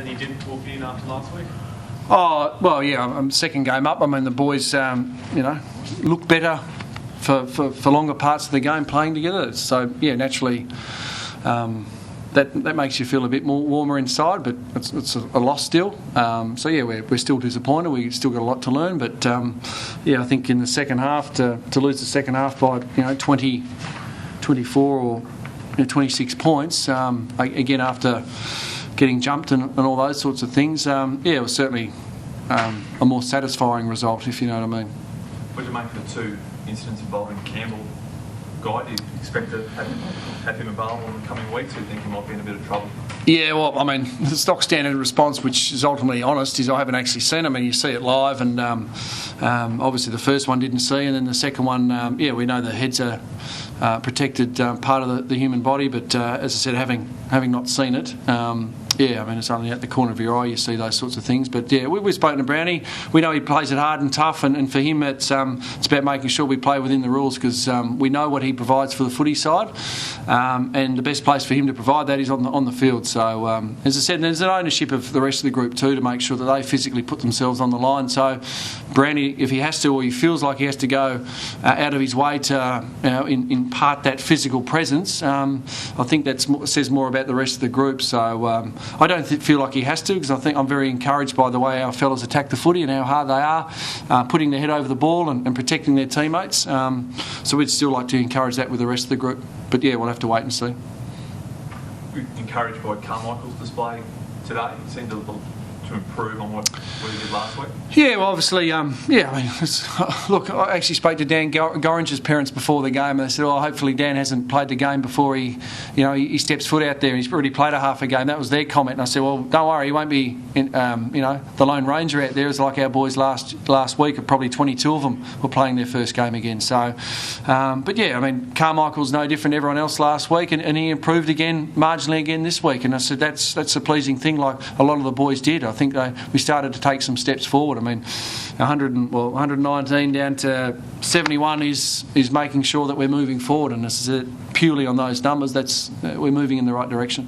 that you didn't walk in after last week? Oh, well, yeah, I'm second game up. I mean, the boys, look better for longer parts of the game playing together. So, yeah, naturally, that makes you feel a bit more warmer inside, but it's a loss still. So, yeah, we're still disappointed. We've still got a lot to learn. But, I think in the second half, to lose the second half by, 20, 24 or 26 points, again, after getting jumped and all those sorts of things, it was certainly a more satisfying result, if you know what I mean. What do you make of the two incidents involving Campbell? Guy, do you expect to have him available in the coming weeks, or do you think he might be in a bit of trouble? Yeah, well, I mean, the stock standard response, which is ultimately honest, is I haven't actually seen it. I mean, you see it live, and obviously the first one didn't see, and then the second one, we know the head's a protected part of the human body, but as I said, having not seen it, it's only at the corner of your eye you see those sorts of things. But yeah, we've spoken to Brownie. We know he plays it hard and tough, and for him it's about making sure we play within the rules, because we know what he provides for the footy side, and the best place for him to provide that is on the field. So as I said, there's an ownership of the rest of the group too, to make sure that they physically put themselves on the line. So Brownie, if he has to, or he feels like he has to go out of his way to impart that physical presence, I think that says more about the rest of the group. So I don't feel like he has to, because I think I'm very encouraged by the way our fellas attack the footy and how hard they are, putting their head over the ball and protecting their teammates. So we'd still like to encourage that with the rest of the group. But yeah, we'll have to wait and see. We're encouraged by Carmichael's display today. It seemed to improve on what he did last week. Yeah, well, obviously, look, I actually spoke to Dan Gorringe's parents before the game, and they said, hopefully Dan hasn't played the game before he steps foot out there. He's already played a half a game. That was their comment, and I said, well, don't worry, he won't be, the Lone Ranger out there. It's like our boys last week, probably 22 of them were playing their first game again. So, but yeah, I mean, Carmichael's no different to everyone else last week, and he improved marginally again this week. And I said that's a pleasing thing, like a lot of the boys did. I think we started to take some steps forward. I mean, 119 down to 71 is making sure that we're moving forward, and this is purely on those numbers. We're moving in the right direction.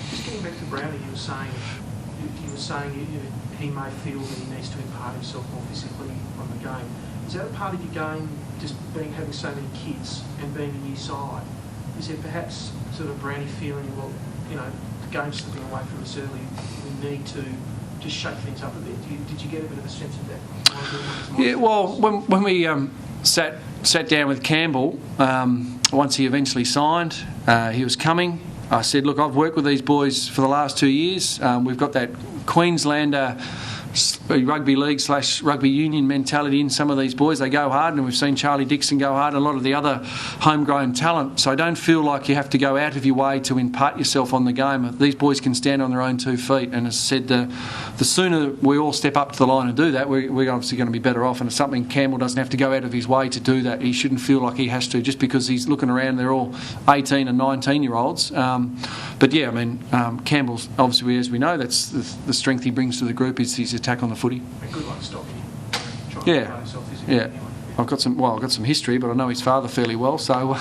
Just getting back to Brownie, you were saying he may feel that he needs to impart himself more physically on the game. Is that a part of your game, just having so many kids and being a new side? Is there perhaps sort of Brownie feeling, the game's slipping away from us early, we need to just shake things up a bit? Did you get a bit of a sense of that? Yeah, well, when we sat down with Campbell, once he eventually signed, he was coming. I said, look, I've worked with these boys for the last 2 years. We've got that Queenslander rugby league / rugby union mentality in some of these boys. They go hard, and we've seen Charlie Dixon go hard, and a lot of the other homegrown talent. So I don't feel like you have to go out of your way to impart yourself on the game. These boys can stand on their own 2 feet, and as I said, the sooner we all step up to the line and do that, we're obviously going to be better off. And it's something Campbell doesn't have to go out of his way to do that. He shouldn't feel like he has to just because he's looking around. They're all 18 and 19-year-olds. But yeah, I mean, Campbell's obviously, as we know, that's the strength he brings to the group is his attack on the footy. A good luck stopping him. Yeah. I've got some history, but I know his father fairly well, so.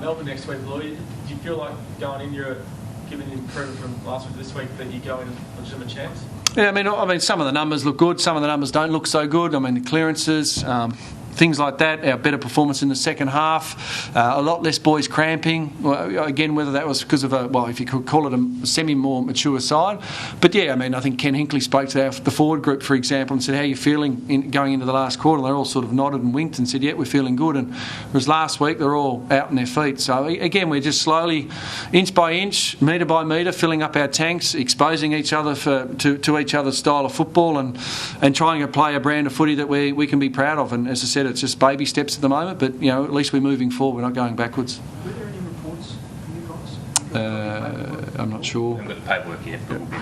Melbourne next week, Lloyd. Do you feel like going in, you're giving improvement from last week to this week, that you go in a legitimate chance? Yeah, I mean, some of the numbers look good, some of the numbers don't look so good. I mean, the clearances, things like that, our better performance in the second half, a lot less boys cramping. Well, again, whether that was because of if you could call it a semi-more mature side. But yeah, I mean, I think Ken Hinkley spoke to the forward group, for example, and said, how are you feeling going into the last quarter? And they all sort of nodded and winked and said, yeah, we're feeling good. And whereas last week, they're all out on their feet. So again, we're just slowly, inch by inch, metre by metre, filling up our tanks, exposing each other to each other's style of football, and trying to play a brand of footy that we can be proud of. And as I said, it's just baby steps at the moment, but at least we're moving forward. We're not going backwards. Were there any reports from you guys? I'm not sure. I haven't got the paperwork yet, but we'll be.